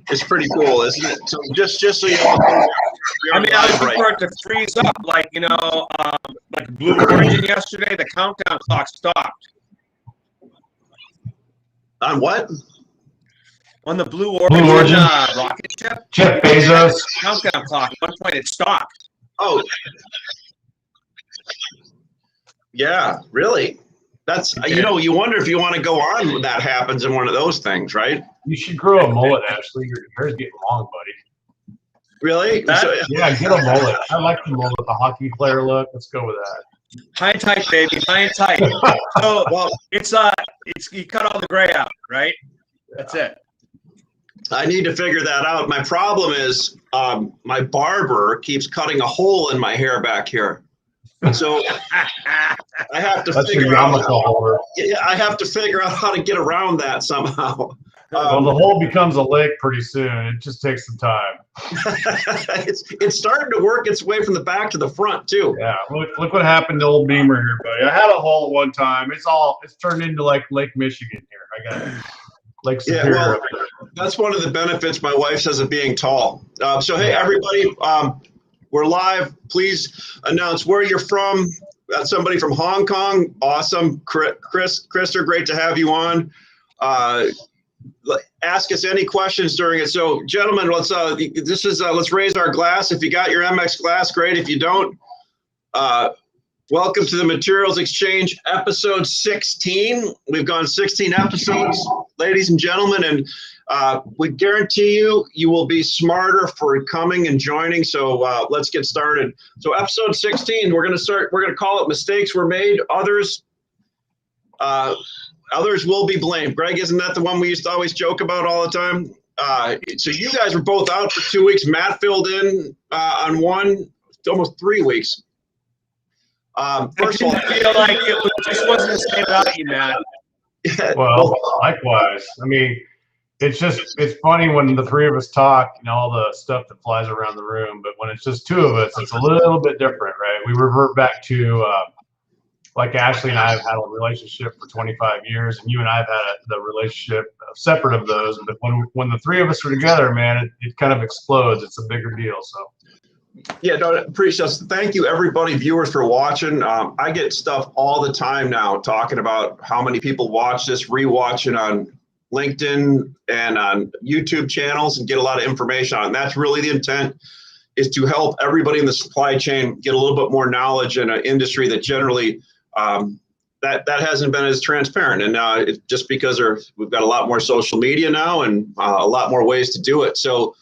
It's pretty cool, isn't it? So just so you know, I mean, I was looking for it to freeze up, like like Blue Origin yesterday. The countdown clock stopped. On what? On the Blue Origin rocket ship. Jeff Bezos. Countdown clock. At one point, it stopped. Oh, yeah, really? That's you wonder if you want to go on when that happens in one of those things, right? You should grow a mullet, Ashley. Your hair's getting long, buddy. Really? Yeah, get a mullet. I like the mullet, the hockey player look. Let's go with that. High and tight, baby. High and tight. So well, it's you cut all the gray out, right? That's it. I need to figure that out. My problem is my barber keeps cutting a hole in my hair back here. So I have to figure out. I have to figure out how to get around that somehow. Well, the hole becomes a lake pretty soon. It just takes some time. it's starting to work its way from the back to the front too. Yeah, look what happened to old Beamer here, buddy. I had a hole at one time. It's turned into like Lake Michigan here. I got it. Lake Superior. Yeah, well, that's one of the benefits my wife says of being tall. So hey, everybody, we're live. Please announce where you're from. That's somebody from Hong Kong. Awesome, Krister, great to have you on. Ask us any questions during it. So, gentlemen, let's raise our glass. If you got your MX glass, great. If you don't, welcome to the Materials Exchange, episode 16. We've gone 16 episodes, ladies and gentlemen, and we guarantee you will be smarter for coming and joining. So let's get started. So, episode 16, we're going to call it Mistakes Were Made. Others will be blamed. Greg, isn't that the one we used to always joke about all the time? So you guys were both out for 2 weeks. Matt filled in on almost 3 weeks. First of all, I feel like it just wasn't the same without you, Matt. Well, likewise. I mean, it's funny when the three of us talk, all the stuff that flies around the room. But when it's just two of us, it's a little bit different, right? We revert back to like Ashley and I have had a relationship for 25 years, and you and I have had the relationship separate of those. But when the three of us are together, man, it kind of explodes. It's a bigger deal. So. Yeah, no, appreciate it. Thank you, everybody, viewers, for watching. I get stuff all the time now talking about how many people watch this, rewatching on LinkedIn and on YouTube channels, and get a lot of information on it. And that's really the intent, is to help everybody in the supply chain get a little bit more knowledge in an industry that generally that hasn't been as transparent. And it's just because we've got a lot more social media now and a lot more ways to do it. So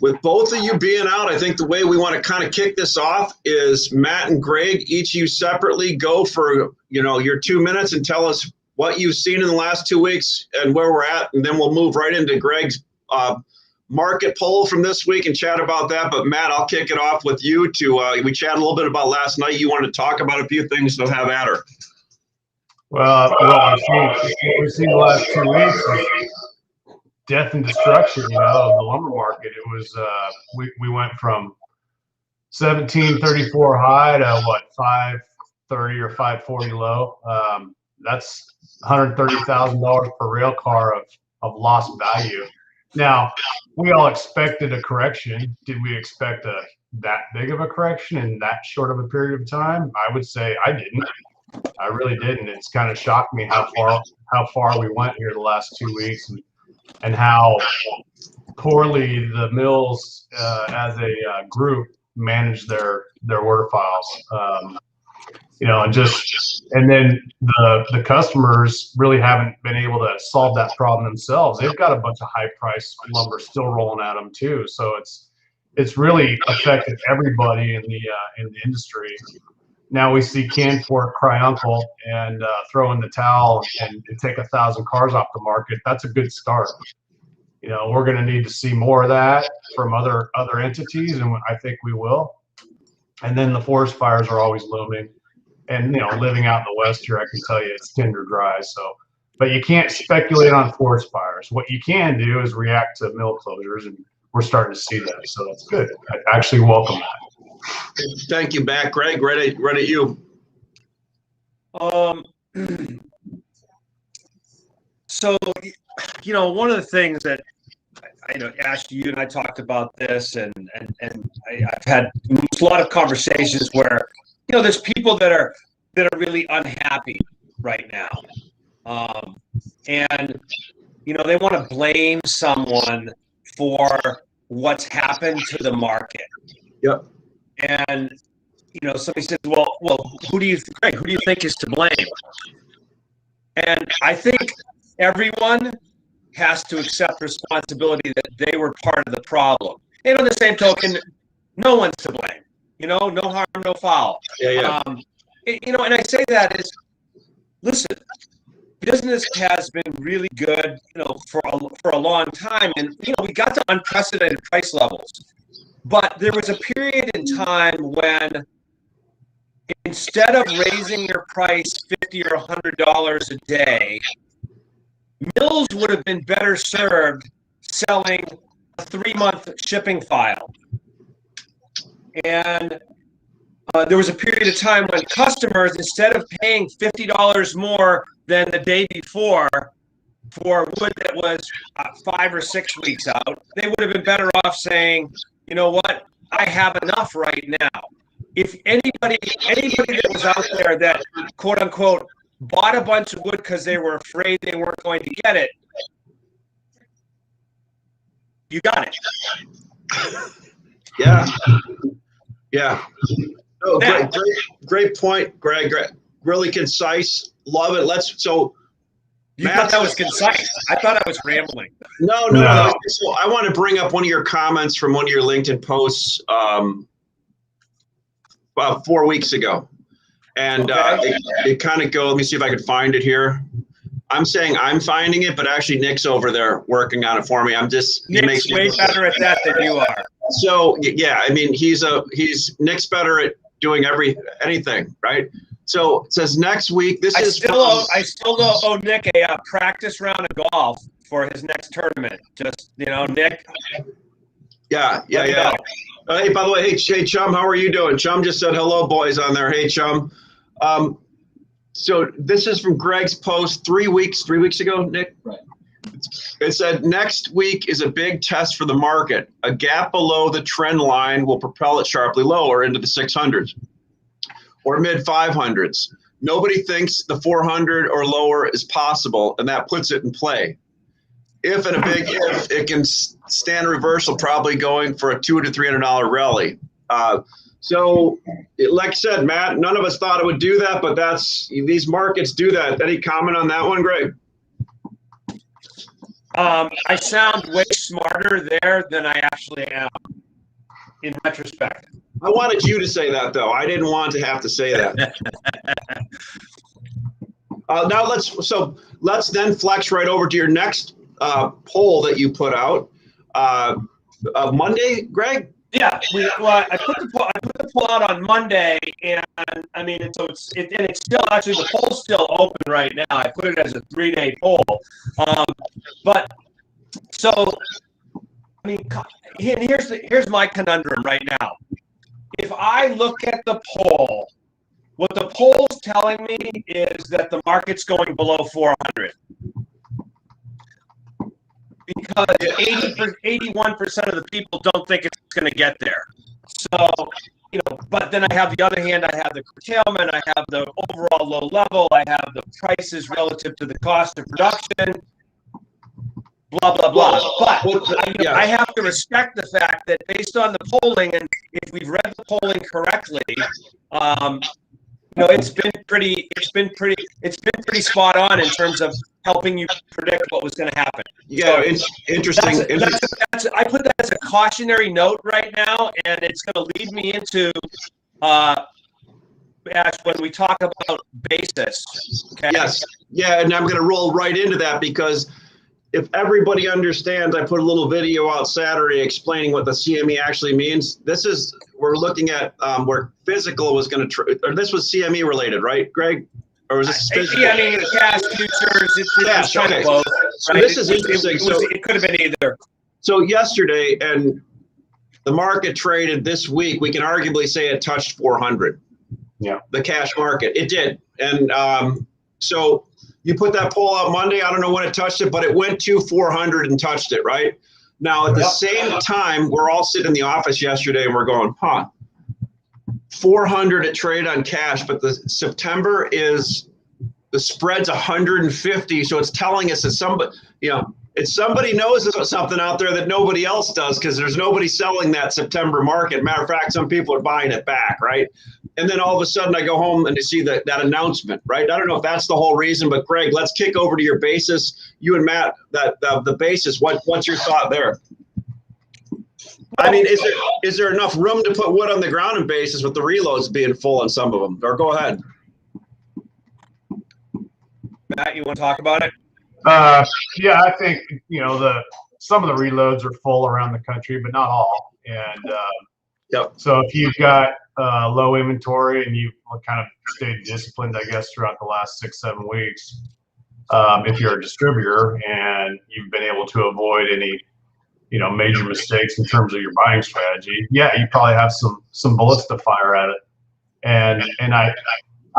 with both of you being out, I think the way we want to kind of kick this off is Matt and Greg, each of you separately go for your 2 minutes and tell us what you've seen in the last 2 weeks and where we're at. And then we'll move right into Greg's market poll from this week and chat about that. But Matt, I'll kick it off with you we chatted a little bit about last night. You wanted to talk about a few things, so have at her. Well, what we've seen the last 2 weeks is death and destruction, of the lumber market. It was we went from 1734 high to what, 530 or 540 low. That's $130,000 per rail car of lost value. Now, we all expected a correction. Did we expect that big of a correction in that short of a period of time? I would say I didn't. I really didn't. It's kind of shocked me how far we went here the last 2 weeks, and how poorly the mills as a group managed their order files. And then the customers really haven't been able to solve that problem themselves. They've got a bunch of high priced lumber still rolling at them too. So it's really affected everybody in the industry. Now we see Canfor cry uncle and throw in the towel and take 1,000 cars off the market. That's a good start. We're going to need to see more of that from other entities, and I think we will. And then the forest fires are always looming. And living out in the West here, I can tell you it's tinder dry. So, but you can't speculate on forest fires. What you can do is react to mill closures, and we're starting to see that. So that's good. I actually welcome that. Thank you, Matt. Greg, right at you. So, one of the things that Ash, you and I talked about this, and I've had a lot of conversations where, there's people that are really unhappy right now, and they want to blame someone for what's happened to the market. Yep. And somebody says, well, who do you think is to blame? And I think everyone has to accept responsibility that they were part of the problem. And on the same token, no one's to blame. No harm, no foul. Yeah. And I say that is, listen, business has been really good, for a long time, and we got to unprecedented price levels. But there was a period in time when, instead of raising your price $50 or $100 a day, mills would have been better served selling a 3-month shipping file. And there was a period of time when customers, instead of paying $50 more than the day before for wood that was 5 or 6 weeks out, they would have been better off saying, you know what, I have enough right now. If anybody that was out there that, quote unquote, bought a bunch of wood because they were afraid they weren't going to get it, you got it. Yeah. Oh, great point, Greg. Really concise. Love it. You thought that was concise? I thought I was rambling. No. So I want to bring up one of your comments from one of your LinkedIn posts about 4 weeks ago. And it kind of goes, let me see if I can find it here. I'm saying I'm finding it, but actually Nick's over there working on it for me. Nick's way better at that than you are. So yeah, I mean, Nick's better at doing anything, right? So it says next week. I still owe Nick a practice round of golf for his next tournament. Just Nick. Yeah. Hey, by the way, hey Chum, how are you doing? Chum just said hello, boys, on there. Hey Chum. So this is from Greg's post 3 weeks ago, Nick. Right. It said next week is a big test for the market. A gap below the trend line will propel it sharply lower into the 600s or mid 500s. Nobody thinks the 400 or lower is possible, and that puts it in play. If it can stand a reversal, probably going for a $200 to $300 rally. So, like I said, Matt, none of us thought it would do that, but these markets do that. Any comment on that one, Greg? I sound way smarter there than I actually am, in retrospect. I wanted you to say that, though. I didn't want to have to say that. Now let's then flex right over to your next poll that you put out Monday, Greg. Yeah, I put the poll out on Monday, and I mean, it's still actually, the poll's still open right now. I put it as a 3-day poll, but so I mean, here's my conundrum right now. If I look at the poll, what the poll's telling me is that the market's going below 400. Because 81% of the people don't think it's going to get there. So, but then I have the other hand, I have the curtailment, I have the overall low level, I have the prices relative to the cost of production, blah, blah, blah. But I have to respect the fact that based on the polling, and if we've read the polling correctly, it's been pretty spot on in terms of helping you predict what was going to happen. Yeah, it's interesting. I put that as a cautionary note right now, and it's going to lead me into Ash, when we talk about basis. Okay? Yes. Yeah, and I'm going to roll right into that because if everybody understands, I put a little video out Saturday explaining what the CME actually means. We're looking at where physical was going to, or this was CME related, right, Greg? Or was this physical? Yeah, I mean, cash futures, it's kind of both. Right? So this is interesting. It could have been either. So yesterday, and the market traded this week, we can arguably say it touched 400. Yeah. The cash market, it did. And so you put that poll out Monday. I don't know when it touched it, but it went to 400 and touched it, right? Now, at the same time, we're all sitting in the office yesterday and we're going, 400 at trade on cash, but the September is the spread's 150. So it's telling us that somebody, somebody knows there's something out there that nobody else does, because there's nobody selling that September market. Matter of fact, some people are buying it back, right? And then all of a sudden I go home and I see that announcement, right? I don't know if that's the whole reason, but Greg, let's kick over to your basis. You and Matt, the basis. What's your thought there? I mean, is there enough room to put wood on the ground in basis with the reloads being full on some of them? Or go ahead. Matt, you want to talk about it? Yeah, I think some of the reloads are full around the country, but not all. And so if you've got low inventory and you've kind of stayed disciplined, I guess, throughout the last 6-7 weeks, if you're a distributor and you've been able to avoid any major mistakes in terms of your buying strategy, yeah, you probably have some bullets to fire at it. And I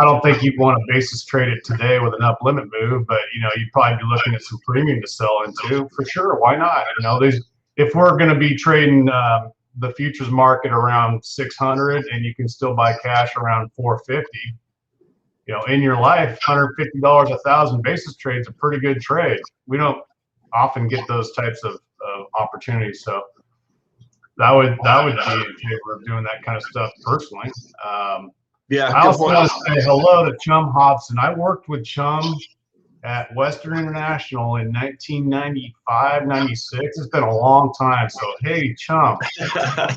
don't think you'd want to basis trade it today with an up limit move, but you'd probably be looking at some premium to sell into for sure. Why not? If we're going to be trading the futures market around 600 and you can still buy cash around 450, in your life, $150 1,000 basis trades a pretty good trade. We don't often get those types of opportunities, so that would be in favor of doing that kind of stuff personally. Yeah, I also want to say hello to Chum Hobson. I worked with Chum at Western International in 1995, 96. It's been a long time. So, hey, Chum,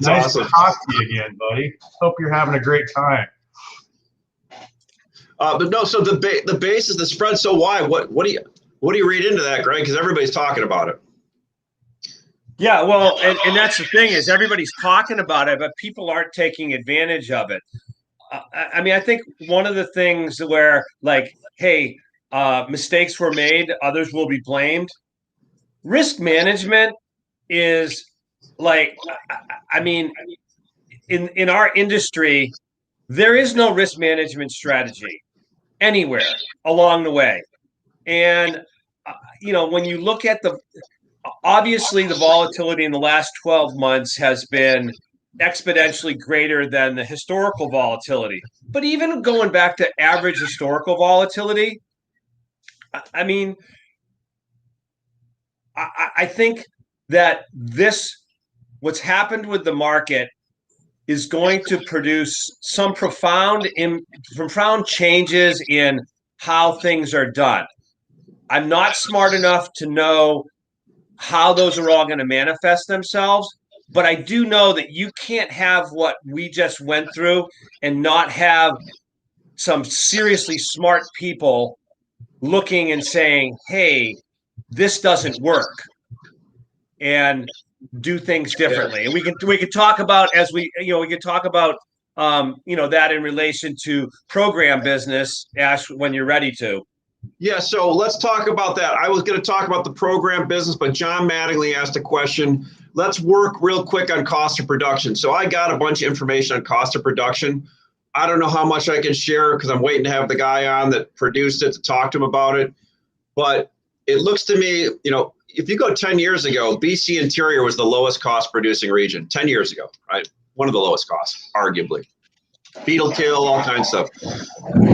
nice to talk to you again, buddy. Hope you're having a great time. But no, so the base is the spread so wide. What do you read into that, Greg? Because everybody's talking about it. Yeah, well, and that's the thing, is everybody's talking about it, but people aren't taking advantage of it. I mean, I think one of the things where, like, hey, mistakes were made, others will be blamed. Risk management is like, I mean, in our industry, there is no risk management strategy anywhere along the way. And, when you look at obviously the volatility in the last 12 months has been exponentially greater than the historical volatility. But even going back to average historical volatility, I mean, I think that what's happened with the market is going to produce some profound changes in how things are done. I'm not smart enough to know how those are all going to manifest themselves, but I do know that you can't have what we just went through and not have some seriously smart people looking and saying, hey, this doesn't work, and do things differently. And we can talk about, as we could talk about that in relation to program business, Ash, when you're ready to. Yeah, so let's talk about that. I was going to talk about the program business, but John Mattingly asked a question. Let's work real quick on cost of production. So I got a bunch of information on cost of production. I don't know how much I can share because I'm waiting to have the guy on that produced it to talk to him about it. But it looks to me, if you go 10 years ago, BC Interior was the lowest cost producing region 10 years ago, right? One of the lowest costs, arguably. Beetle kill, all kinds of stuff.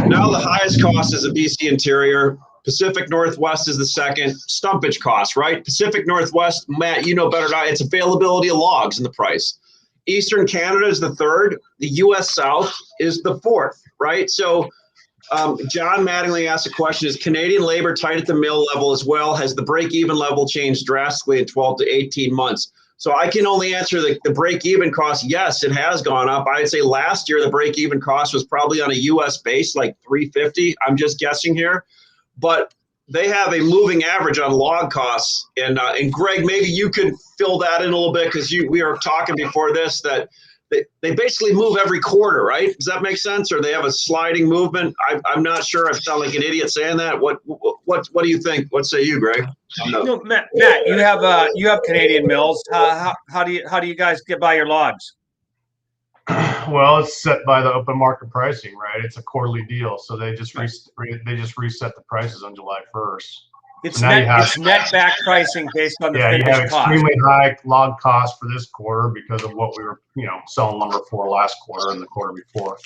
Now the highest cost is the BC Interior. Pacific Northwest is the second. Stumpage cost, right? Pacific Northwest, Matt, you know better than I, it's availability of logs in the price. Eastern Canada is the third. The U.S. South is the fourth, right? So John Mattingly asked a question, is Canadian labor tight at the mill level as well? Has the break-even level changed drastically in 12 to 18 months? So I can only answer the break-even cost. Yes, it has gone up. I'd say last year the break-even cost was probably on a U.S. base like $350. I'm just guessing here. But they have a moving average on log costs. And Greg, maybe you could fill that in a little bit, because we were talking before this that they basically move every quarter, right? Does that make sense? Or they have a sliding movement? I'm not sure. I sound like an idiot saying that. What do you think? What say you, Greg? No, Matt, you have Canadian mills. How do you guys get by your logs? Well, it's set by the open market pricing, right? It's a quarterly deal, so they just reset the prices on July 1st. It's net back pricing based on the finished you have cost. extremely high log costs for this quarter because of what we were, selling lumber for last quarter and the quarter before.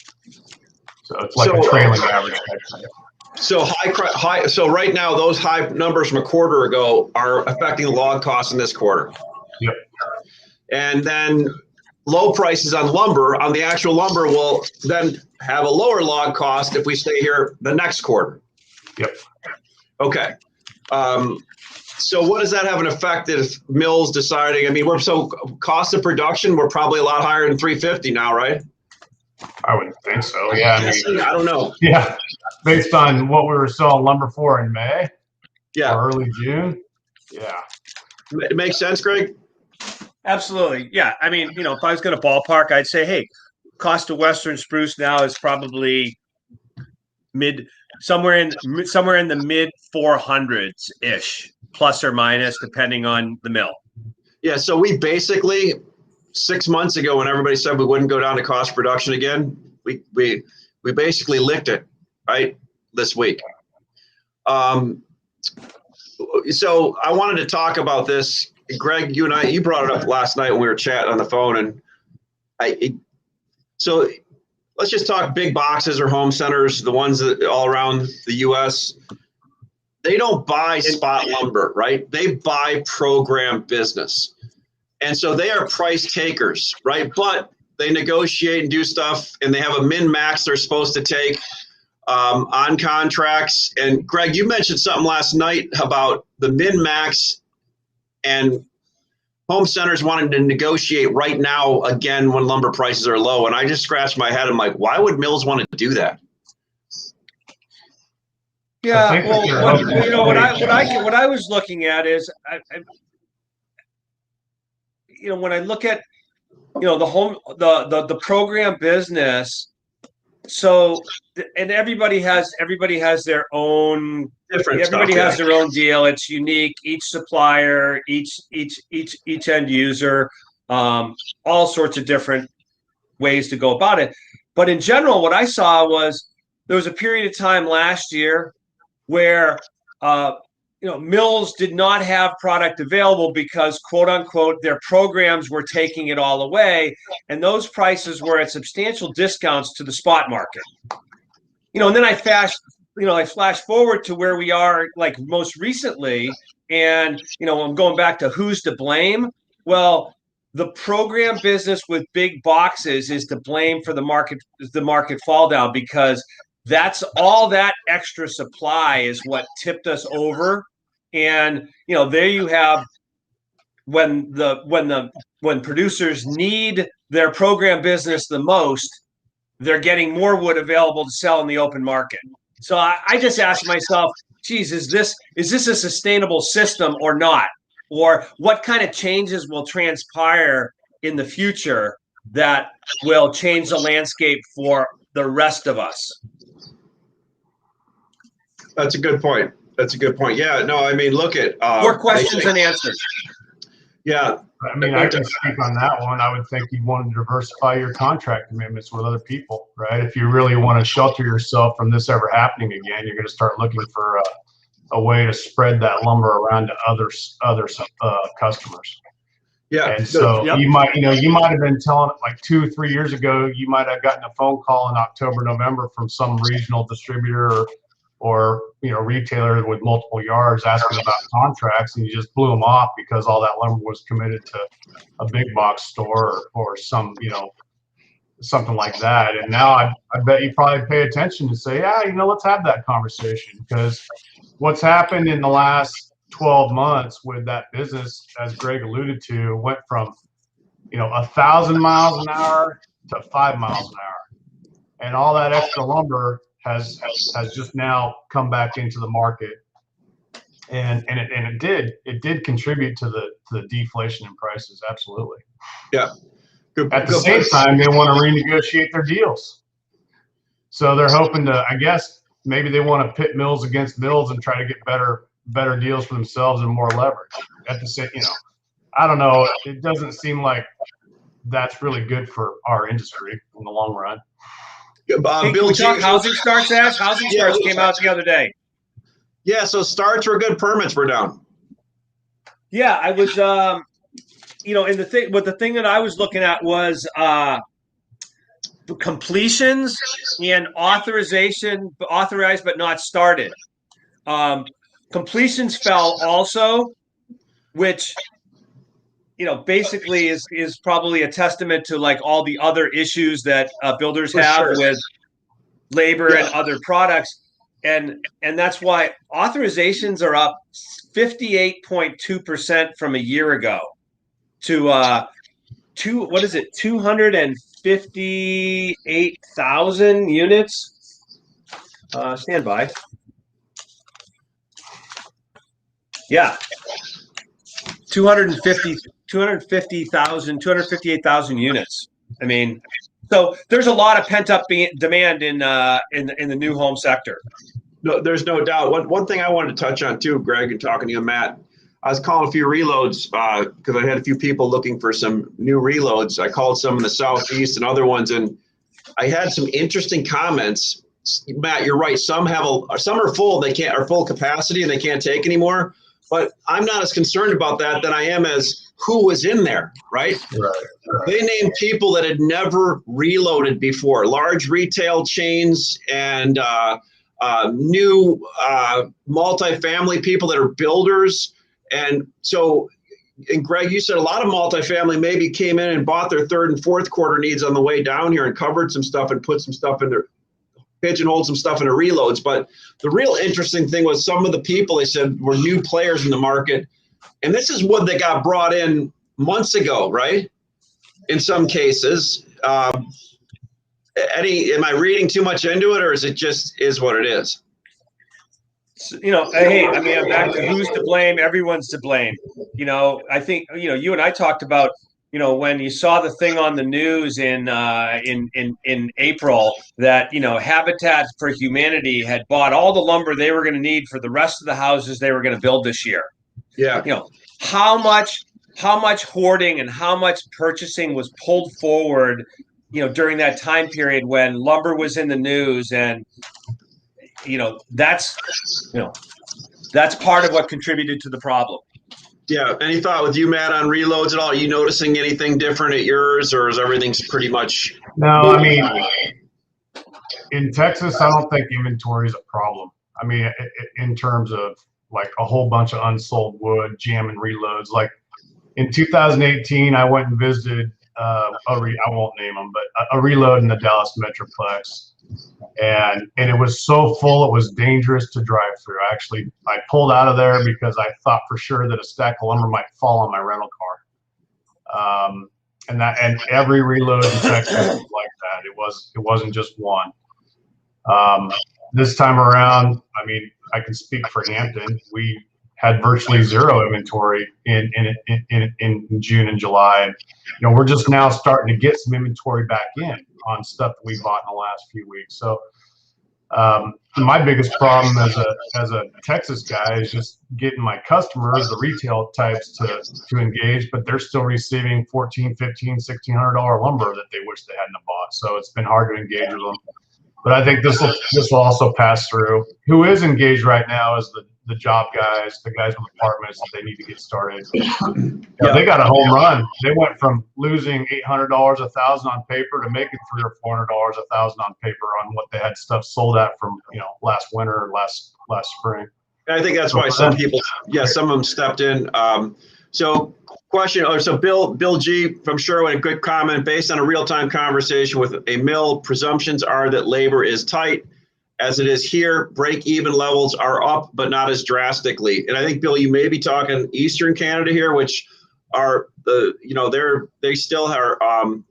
So it's like a trailing average type thing. So So right now, those high numbers from a quarter ago are affecting the log costs in this quarter. Yep. And then low prices on lumber, on the actual lumber, will then have a lower log cost if we stay here the next quarter. Yep. Okay. So what does that have an effect if mills deciding? I mean, cost of production, we're probably a lot higher than 350 now, right? I wouldn't think so. Yeah. I don't know. Yeah. Based on what we were selling lumber for in May. Yeah. Or early June. Yeah. It makes sense, Greg? Absolutely. Yeah. I mean, if I was going to ballpark, I'd say, hey, cost of Western spruce now is probably somewhere in the mid 400s ish, plus or minus, depending on the mill. Yeah. So we basically 6 months ago, when everybody said we wouldn't go down to cost production again, we basically licked it right this week. So I wanted to talk about this. Greg, you brought it up last night when we were chatting on the phone, and so let's just talk big boxes or home centers, the ones that all around the U.S. They don't buy spot lumber, right? They buy program business, and so they are price takers, right? But they negotiate and do stuff, and they have a min max they're supposed to take on contracts. And Greg, you mentioned something last night about the min max and home centers wanting to negotiate right now again when lumber prices are low. And I just scratched my head. I'm like, why would mills want to do that? Yeah, well, what I was looking at is, when I look at, the program business. So, and everybody has their own different. Everybody stuff, has their own deal. It's unique. Each supplier, each end user, all sorts of different ways to go about it. But in general, what I saw was there was a period of time last year where mills did not have product available because, quote unquote, their programs were taking it all away, and those prices were at substantial discounts to the spot market. And then I flash forward to where we are, like most recently, and I'm going back to who's to blame. Well, the program business with big boxes is to blame for the market fall down, because that's all that extra supply is what tipped us over. And there you have when producers need their program business the most, they're getting more wood available to sell in the open market. So I just asked myself, geez, is this a sustainable system or not? Or what kind of changes will transpire in the future that will change the landscape for the rest of us? That's a good point. Yeah, no, I mean, look at more questions than answers. Yeah. I mean, I can speak on that one. I would think you'd want to diversify your contract commitments with other people, right? If you really want to shelter yourself from this ever happening again, you're going to start looking for a way to spread that lumber around to other customers. Yeah. And so you might have been telling, like 2 or 3 years ago, you might have gotten a phone call in October, November from some regional distributor or retailer with multiple yards asking about contracts, and you just blew them off because all that lumber was committed to a big box store or some something like that. And now I bet you probably pay attention and say, let's have that conversation, because what's happened in the last 12 months with that business, as Greg alluded to, went from 1,000 miles an hour to 5 miles an hour, and all that extra lumber has just now come back into the market, and it did contribute to the deflation in prices. Absolutely. Yeah. At the same time, they want to renegotiate their deals, so they're hoping to, I guess, maybe they want to pit mills against mills and try to get better deals for themselves and more leverage. At the same, I don't know. It doesn't seem like that's really good for our industry in the long run. Bill, can we talk housing starts, Ash? Housing starts came out the other day. Yeah, so starts were good, permits were down. Yeah, I was, and the thing that I was looking at was completions and authorized but not started. Um, Completions fell also, which basically is probably a testament to like all the other issues that builders For have sure. with labor Yeah. and other products, and that's why authorizations are up 58.2% from a year ago to what is it, 258,000 units. Stand by. Yeah, 258,000 units. I mean, so there's a lot of pent up demand in the new home sector. No, there's no doubt. One thing I wanted to touch on too, Greg, and talking to you, Matt. I was calling a few reloads because I had a few people looking for some new reloads. I called some in the southeast and other ones, and I had some interesting comments. Matt, you're right. Some are full. They are full capacity and they can't take anymore. But I'm not as concerned about that than I am as who was in there, right? Right. They named people that had never reloaded before, large retail chains and new multifamily people that are builders. And so, and Greg, you said a lot of multifamily maybe came in and bought their third and fourth quarter needs on the way down here and covered some stuff and put some stuff in their pigeonholed some stuff into reloads. But the real interesting thing was some of the people they said were new players in the market. And this is what they got brought in months ago, right? In some cases. Eddie, am I reading too much into it, or is it just is what it is? Hey, I mean, I'm back to who's to blame. Everyone's to blame. I think you and I talked about when you saw the thing on the news in April that Habitat for Humanity had bought all the lumber they were going to need for the rest of the houses they were going to build this year. Yeah. How much hoarding and how much purchasing was pulled forward during that time period when lumber was in the news, and that's part of what contributed to the problem. Yeah. Any thought with you, Matt, on reloads at all? Are you noticing anything different at yours, or is everything's pretty much? No, I mean, in Texas, I don't think inventory is a problem. I mean, in terms of like a whole bunch of unsold wood, jamming reloads. Like in 2018, I went and visited I won't name them, but a reload in the Dallas Metroplex. And it was so full, it was dangerous to drive through. Actually, I pulled out of there because I thought for sure that a stack of lumber might fall on my rental car. And every reload in Texas was like that. It wasn't just one. This time around, I mean, I can speak for Hampton. We had virtually zero inventory in June and July. And, we're just now starting to get some inventory back in on stuff that we bought in the last few weeks. So my biggest problem as a Texas guy is just getting my customers, the retail types, to engage, but they're still receiving $1,400, $1,500, $1,600 lumber that they wish they hadn't bought. So it's been hard to engage with them. But I think this will also pass through. Who is engaged right now is the job guys, the guys with apartments that they need to get started. They got a home run. They went from losing $800 $1,000 on paper to making $300 or $400 $1,000 on paper on what they had stuff sold at from last winter or last spring. I think that's why some people, some of them stepped in. So Bill G from Sherwood, a good comment. Based on a real-time conversation with a mill, presumptions are that labor is tight. As it is here, break-even levels are up, but not as drastically. And I think, Bill, you may be talking Eastern Canada here, which are they still are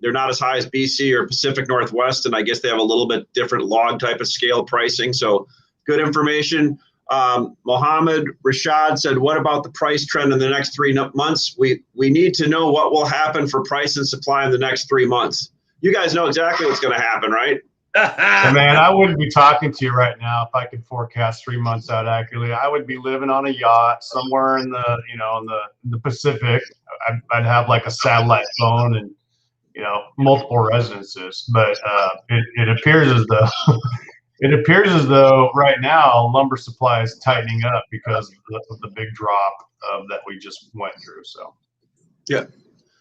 they're not as high as BC or Pacific Northwest, and I guess they have a little bit different log type of scale pricing. So good information. Mohammed Rashad said, what about the price trend in the next 3 months? We need to know what will happen for price and supply in the next 3 months. You guys know exactly what's going to happen, right? Man, I wouldn't be talking to you right now if I could forecast 3 months out accurately. I would be living on a yacht somewhere in the in the Pacific. I'd have like a satellite phone and multiple residences. But it appears as though it appears as though right now lumber supply is tightening up because of the big drop that we just went through. So, yeah.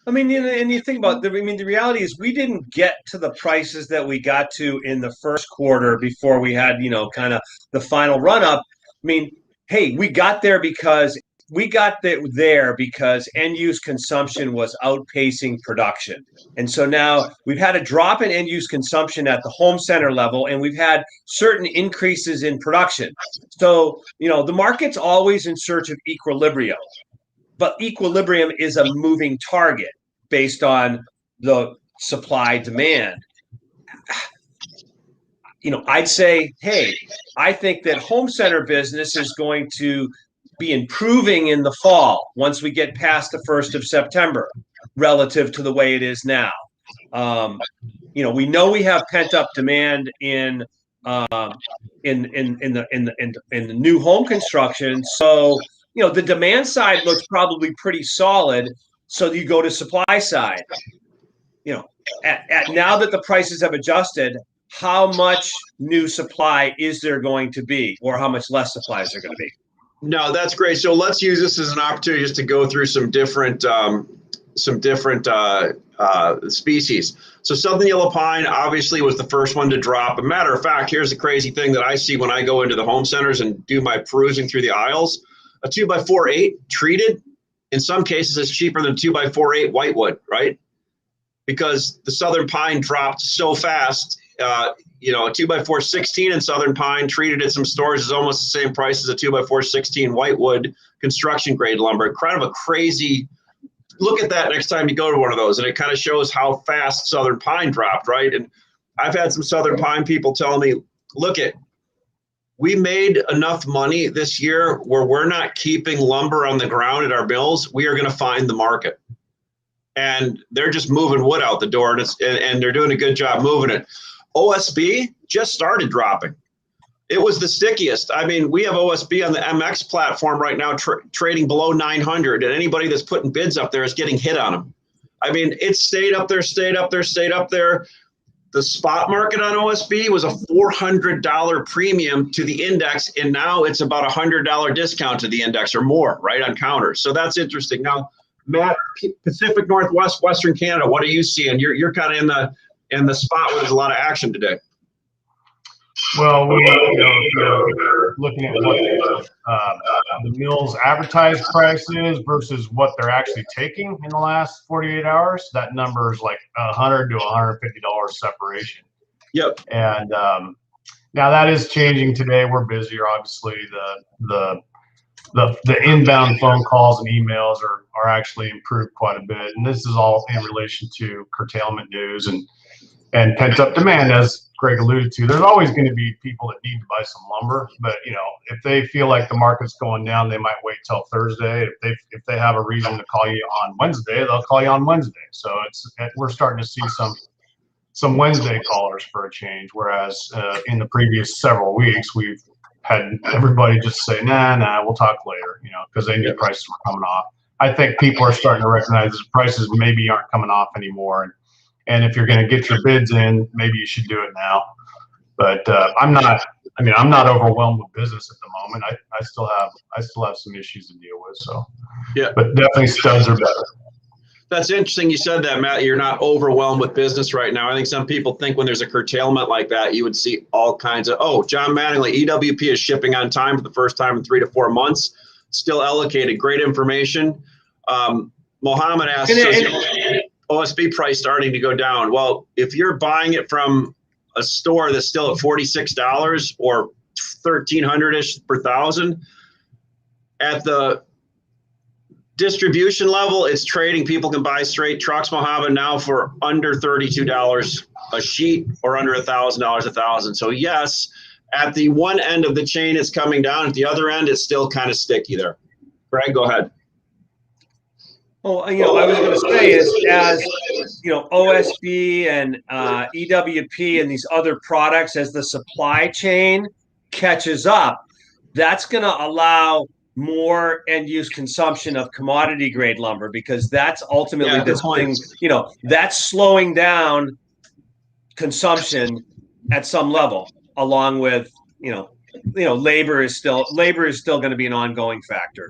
I mean, and you think about the reality is we didn't get to the prices that we got to in the first quarter before we had, kind of the final run up. I mean, hey, we got there because end use consumption was outpacing production. And so now we've had a drop in end use consumption at the home center level, and we've had certain increases in production. So, the market's always in search of equilibrium, but equilibrium is a moving target based on the supply demand. I'd say, hey, I think that home center business is going to be improving in the fall once we get past the 1st of September relative to the way it is now. We know we have pent up demand in the new home construction. So, the demand side looks probably pretty solid. So you go to supply side. At now that the prices have adjusted, how much new supply is there going to be, or how much less supply is there going to be? No, that's great. So let's use this as an opportunity just to go through some different species. So southern yellow pine obviously was the first one to drop. A matter of fact, here's the crazy thing that I see when I go into the home centers and do my perusing through the aisles. A 2x4/8 treated, in some cases, is cheaper than 2x4/8 whitewood, right? Because the southern pine dropped so fast. A 2x4/16 in southern pine treated at some stores is almost the same price as a 2x4/16 whitewood construction grade lumber. Kind of a crazy look at that next time you go to one of those, and it kind of shows how fast southern pine dropped, right? And I've had some southern pine people tell me, we made enough money this year where we're not keeping lumber on the ground at our mills. We are going to find the market. And they're just moving wood out the door, and they're doing a good job moving it. OSB just started dropping. It was the stickiest. I mean, we have OSB on the MX platform right now trading below 900, and anybody that's putting bids up there is getting hit on them. I mean, it stayed up there. The spot market on OSB was a $400 premium to the index, and now it's about a $100 discount to the index or more, right, on counters. So that's interesting. Now, Matt, Pacific Northwest, Western Canada, what are you seeing? You're kind of in the spot where there's a lot of action today. Well, we're looking at what the mill's advertised price is versus what they're actually taking in the last 48 hours. That number is like $100 to $150 separation. Yep. And now that is changing today. We're busier, obviously. The inbound phone calls and emails are actually improved quite a bit, and this is all in relation to curtailment news and pent up demand, as Gregg alluded to. There's always going to be people that need to buy some lumber, but if they feel like the market's going down, they might wait till Thursday. If they have a reason to call you on Wednesday, they'll call you on Wednesday. So we're starting to see some Wednesday callers for a change, whereas in the previous several weeks we've had everybody just say, nah, we'll talk later, because they knew prices were coming off. I think people are starting to recognize that prices maybe aren't coming off anymore. And if you're going to get your bids in, maybe you should do it now. But I'm not overwhelmed with business at the moment. I still have some issues to deal with. So yeah, but definitely studs are better. That's interesting. You said that, Matt. You're not overwhelmed with business right now. I think some people think when there's a curtailment like that, you would see all kinds of, John Mattingly, EWP is shipping on time for the first time in 3 to 4 months. Still allocated. Great information. Mohammed asks, OSB price starting to go down. Well, if you're buying it from a store that's still at $46 or $1,300-ish per thousand, at the distribution level, it's trading. People can buy straight trucks, Mohammed, now for under $32 a sheet or under $1,000 a thousand. So yes, at the one end of the chain, it's coming down. At the other end, it's still kind of sticky there. Gregg, go ahead. Well, I was going to say is as OSB and EWP and these other products, as the supply chain catches up, that's going to allow more end use consumption of commodity grade lumber, because that's ultimately this thing, that's slowing down consumption at some level. along with labor is still going to be an ongoing factor.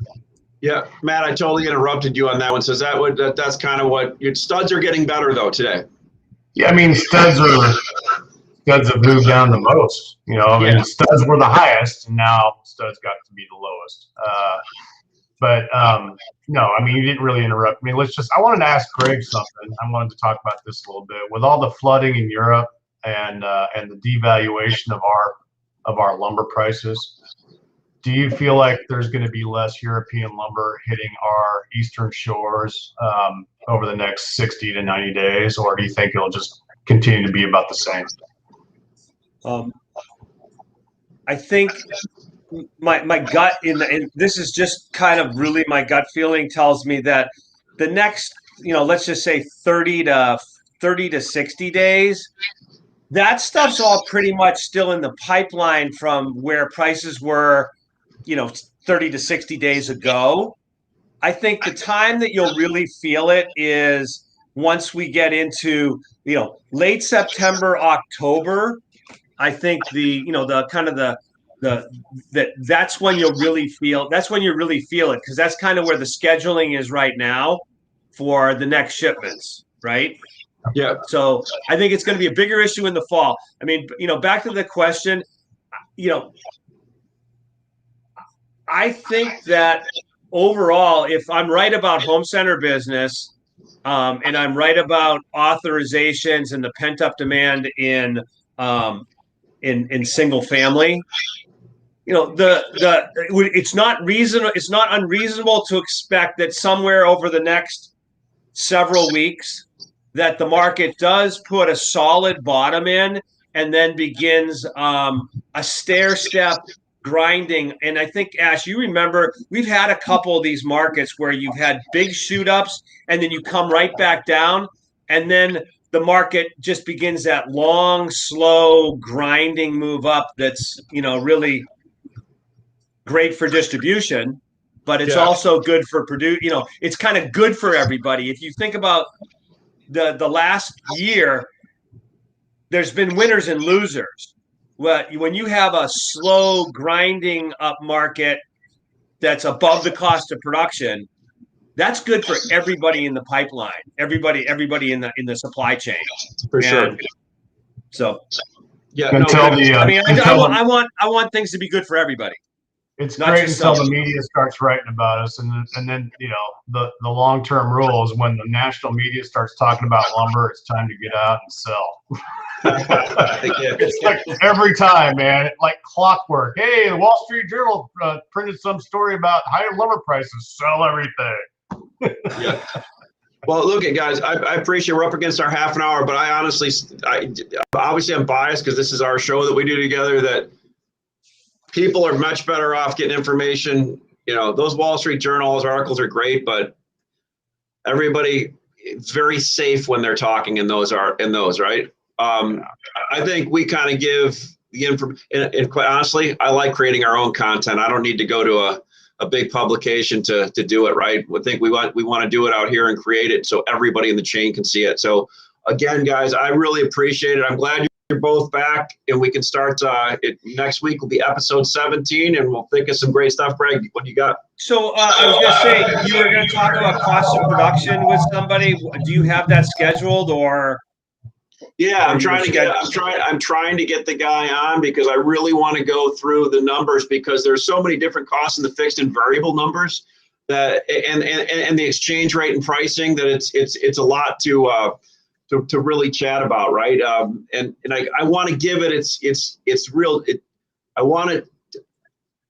Yeah, Matt, I totally interrupted you on that one. So that's kind of what your studs are getting better though today. Yeah, I mean studs have moved down the most. I mean studs were the highest, and now studs got to be the lowest. No, I mean you didn't really interrupt me. I wanted to ask Greg something. I wanted to talk about this a little bit. With all the flooding in Europe and the devaluation of our lumber prices, do you feel like there's going to be less European lumber hitting our eastern shores over the next 60 to 90 days, or do you think it'll just continue to be about the same? I think my gut and this is just kind of really my gut feeling tells me that the next, let's just say 30 to 60 days, that stuff's all pretty much still in the pipeline from where prices were 30 to 60 days ago. I think the time that you'll really feel it is once we get into, late September, October. I think that's when you'll really feel, it, because that's kind of where the scheduling is right now for the next shipments, right? Yeah. So I think it's going to be a bigger issue in the fall. I mean, back to the question, I think that overall, if I'm right about home center business, and I'm right about authorizations and the pent up demand in single family, it's not unreasonable to expect that somewhere over the next several weeks that the market does put a solid bottom in and then begins a stair step grinding. And I think, Ash, you remember we've had a couple of these markets where you've had big shoot ups and then you come right back down, and then the market just begins that long, slow grinding move up that's really great for distribution, but it's also good for produce. It's kind of good for everybody. If you think about the last year, there's been winners and losers. Well, when you have a slow grinding up market that's above the cost of production, that's good for everybody in the pipeline, everybody in the supply chain. For sure. So, yeah, I want things to be good for everybody. It's great until the media starts writing about us, and then the long-term rule is when the national media starts talking about lumber, it's time to get out and sell. It's like every time, man, like clockwork. Hey, the Wall Street Journal printed some story about higher lumber prices. Sell everything. Yeah. Well, look, guys, I appreciate we're up against our half an hour, but I honestly, obviously I'm biased because this is our show that we do together, that people are much better off getting information. Those Wall Street Journal articles are great, but everybody, it's very safe when they're talking in those, right? I think we kind of give the information, and quite honestly, I like creating our own content. I don't need to go to a big publication to do it, right? I think we want to do it out here and create it so everybody in the chain can see it. So again, guys, I really appreciate it. I'm glad you're both back, and we can start next week will be episode 17, and we'll think of some great stuff. Greg, what do you got? So I was going to say, you were going to talk about cost of production with somebody. Do you have that scheduled, or? Yeah, I'm trying to get the guy on because I really want to go through the numbers, because there's so many different costs in the fixed and variable numbers that and the exchange rate and pricing that it's a lot to really chat about, right? And I want to give it it's real. I want it.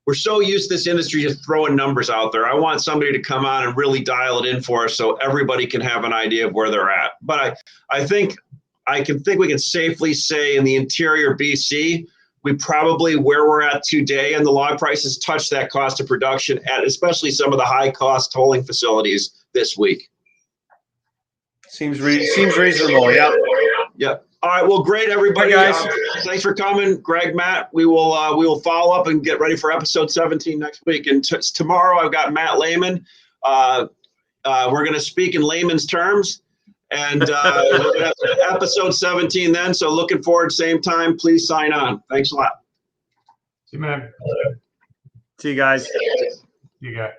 We're so used to this industry just throwing numbers out there. I want somebody to come on and really dial it in for us so everybody can have an idea of where they're at. But I think we can safely say in the interior BC, we probably, where we're at today and the log prices, touch that cost of production at especially some of the high cost tolling facilities this week. Seems reasonable. Yeah. Yeah. All right. Well, great, everybody. Bye, guys. Thanks for coming, Greg, Matt. We will follow up and get ready for episode 17 next week. And tomorrow I've got Matt Lehman. We're going to speak in layman's terms. And we're gonna have episode 17 then. So looking forward, same time. Please sign on. Thanks a lot. See you, man. See you guys. You got.